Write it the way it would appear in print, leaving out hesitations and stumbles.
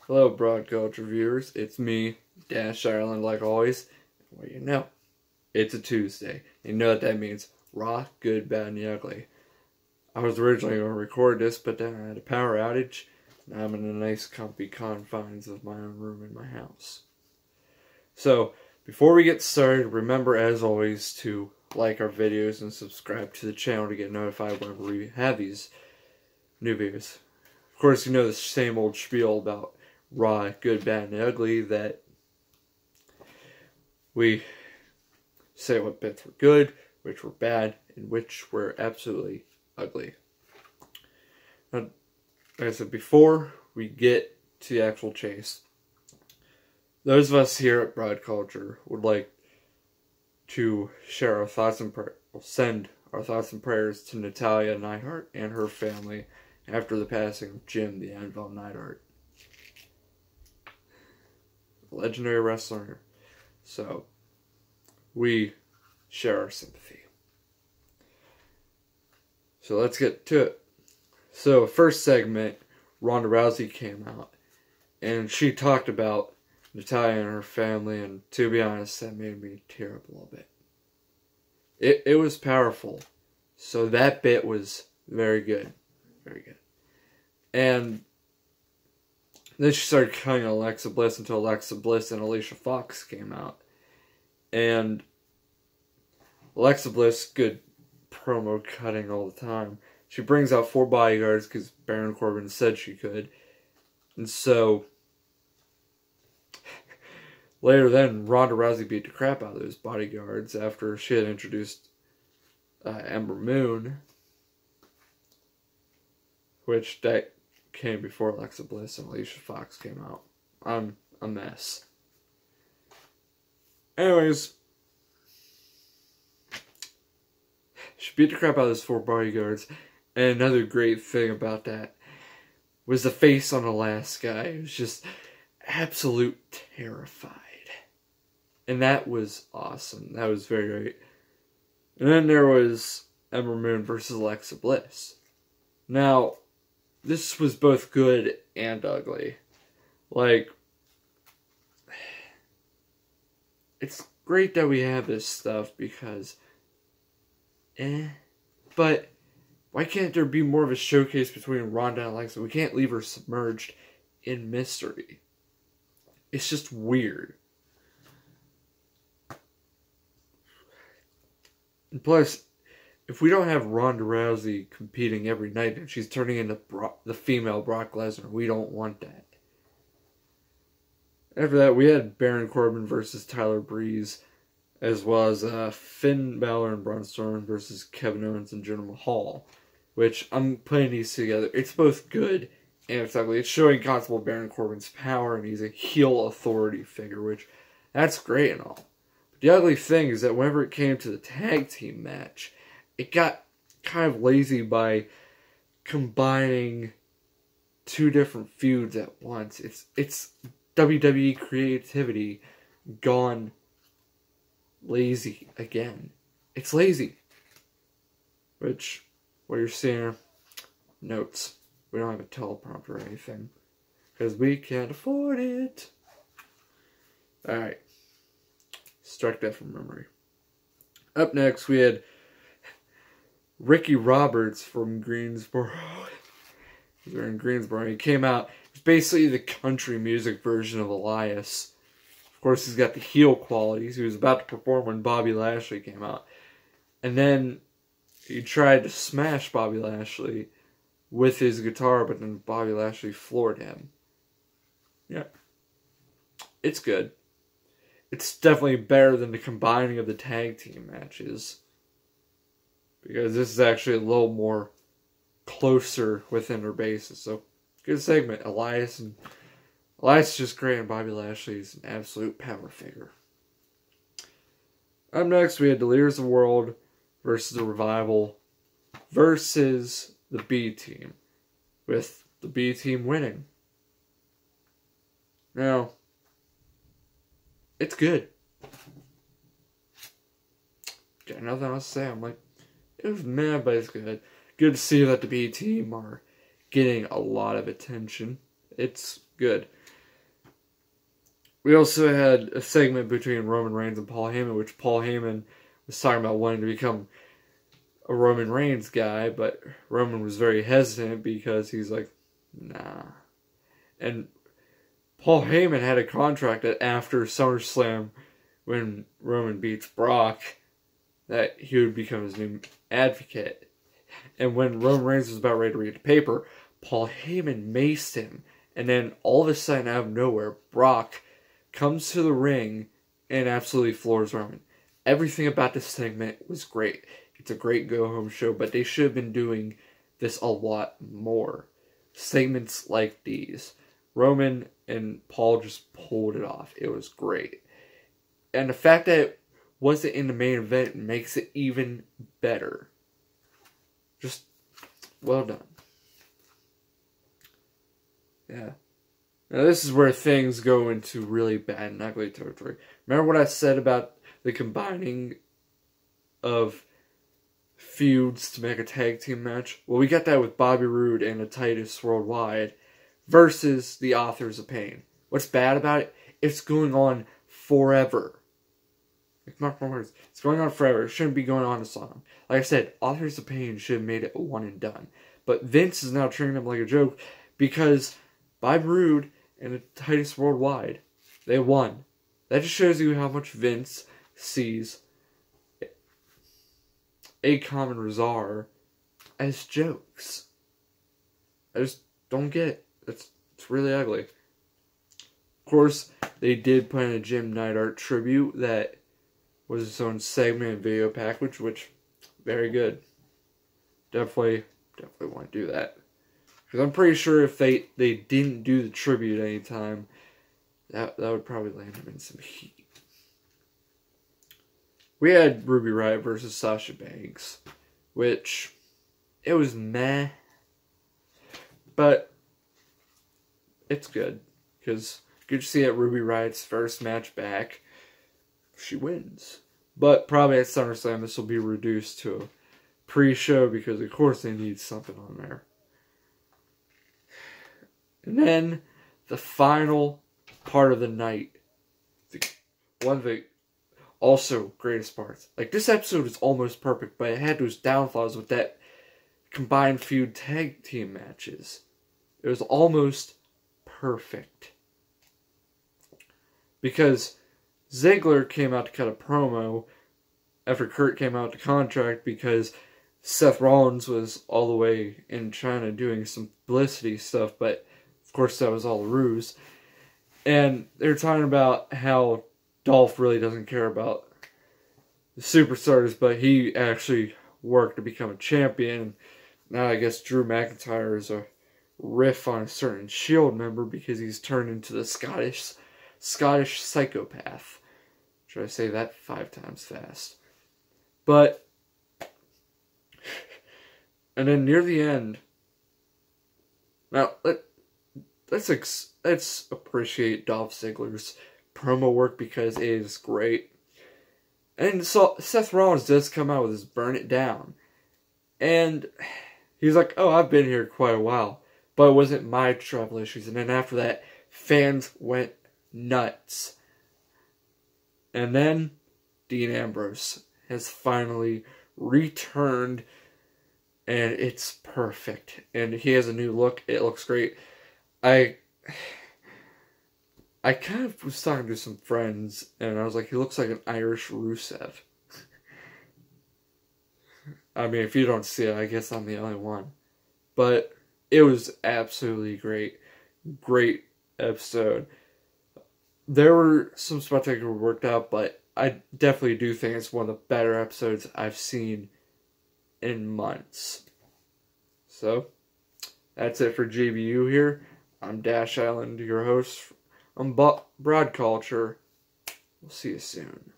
Hello, Broad Culture viewers. It's me, Dash Ireland, like always. Well, you know, it's a Tuesday. You know what that means. Raw, good, bad, and the ugly. I was originally going to record this, but then I had a power outage. Now I'm in the nice, comfy confines of my own room in my house. So, before we get started, remember, as always, to like our videos and subscribe to the channel to get notified whenever we have these new videos. Of course, you know the same old spiel about raw, good, bad, and ugly, that we say what bits were good, which were bad, and which were absolutely ugly. Now, like I said before, we get to the actual chase. Those of us here at Broad Culture would like to share our thoughts and send our thoughts and prayers to Natalia Neidhart and her family after the passing of Jim the Anvil Neidhart, legendary wrestler. So, we share our sympathy. So let's get to it. So, first segment, Ronda Rousey came out, and she talked about Natalia and her family, and to be honest, that made me tear up a little bit. It was powerful. So that bit was very good. Very good. And then she started cutting Alexa Bliss until Alexa Bliss and Alicia Fox came out. And Alexa Bliss, good promo cutting all the time. She brings out 4 bodyguards because Baron Corbin said she could. And so later then, Ronda Rousey beat the crap out of those bodyguards after she had introduced Ember Moon, which that came before Alexa Bliss and Alicia Fox came out. I'm a mess. Anyways, she beat the crap out of those 4 bodyguards, and another great thing about that was the face on the last guy. It was just absolute terrified. And that was awesome. That was very great. And then there was Ember Moon versus Alexa Bliss. Now, this was both good and ugly. Like, it's great that we have this stuff because, but why can't there be more of a showcase between Ronda and Alexa? We can't leave her submerged in mystery. It's just weird. And plus, if we don't have Ronda Rousey competing every night and she's turning into the female Brock Lesnar, we don't want that. After that, we had Baron Corbin versus Tyler Breeze, as well as Finn Balor and Braun Strowman versus Kevin Owens and Jinder Mahal, which I'm putting these together. It's both good and it's ugly. It's showing Constable Baron Corbin's power, and he's a heel authority figure, which that's great and all. The ugly thing is that whenever it came to the tag team match, it got kind of lazy by combining 2 different feuds at once. It's WWE creativity gone lazy again. It's lazy. Which, what you're seeing, notes. We don't have a teleprompter or anything, because we can't afford it. Alright. Struck that from memory. Up next, we had Ricky Roberts from Greensboro. They're in Greensboro. He came out. It's basically the country music version of Elias. Of course, he's got the heel qualities. He was about to perform when Bobby Lashley came out. And then he tried to smash Bobby Lashley with his guitar, but then Bobby Lashley floored him. Yeah. It's good. It's definitely better than the combining of the tag team matches, because this is actually a little more closer within their bases. So, good segment. Elias is just great, and Bobby Lashley is an absolute power figure. Up next, we had the Leaders of the World versus the Revival versus the B Team, with the B Team winning. Now, it's good. Got nothing else to say. I'm like, it was mad, but it's good. Good to see that the B Team are getting a lot of attention. It's good. We also had a segment between Roman Reigns and Paul Heyman, which Paul Heyman was talking about wanting to become a Roman Reigns guy, but Roman was very hesitant because he's like, nah. And Paul Heyman had a contract that after SummerSlam, when Roman beats Brock, that he would become his new advocate. And when Roman Reigns was about ready to read the paper, Paul Heyman maced him. And then all of a sudden, out of nowhere, Brock comes to the ring and absolutely floors Roman. Everything about this segment was great. It's a great go-home show, but they should have been doing this a lot more. Segments like these. Roman and Paul just pulled it off. It was great. And the fact that it wasn't in the main event makes it even better. Just well done. Yeah. Now this is where things go into really bad and ugly territory. Remember what I said about the combining of feuds to make a tag team match? Well, we got that with Bobby Roode and the Titus Worldwide versus the Authors of Pain. What's bad about it? It's going on forever. Mark my words. It's going on forever. It shouldn't be going on this long. Like I said, Authors of Pain should have made it a one and done. But Vince is now treating them like a joke because Bobby Roode and the Titus Worldwide, they won. That just shows you how much Vince sees Akon and Razar as jokes. I just don't get it. It's really ugly. Of course, they did put in a Jim Neidhart tribute that was its own segment and video package, which, very good. Definitely want to do that. Because I'm pretty sure if they didn't do the tribute anytime, that would probably land them in some heat. We had Ruby Riott versus Sasha Banks, which, it was meh. But, it's good. Because, good to see at Ruby Riott's first match back, she wins. But, probably at SummerSlam, this will be reduced to a pre-show, because of course they need something on there. And then, the final part of the night. One of the also greatest parts. Like, this episode is almost perfect, but it had those downfalls with that combined feud tag team matches. It was almost perfect. Because Ziggler came out to cut a promo after Kurt came out to contract because Seth Rollins was all the way in China doing some publicity stuff, but of course that was all a ruse. And they were talking about how Dolph really doesn't care about the superstars, but he actually worked to become a champion. Now I guess Drew McIntyre is a riff on a certain Shield member because he's turned into the Scottish psychopath. Should I say that 5 times fast? But, and then near the end, now let's appreciate Dolph Ziggler's promo work because it is great. And so Seth Rollins does come out with his "Burn It Down," and he's like, "Oh, I've been here quite a while, but it wasn't my travel issues." And then after that, fans went nuts. And then Dean Ambrose has finally returned, and it's perfect. And he has a new look. It looks great. I kind of was talking to some friends, and I was like, he looks like an Irish Rusev. I mean, if you don't see it, I guess I'm the only one. But it was absolutely great. Great episode. There were some spots that were worked out, but I definitely do think it's one of the better episodes I've seen in months. So, that's it for JBU here. I'm Dash Island, your host on Broad Culture. We'll see you soon.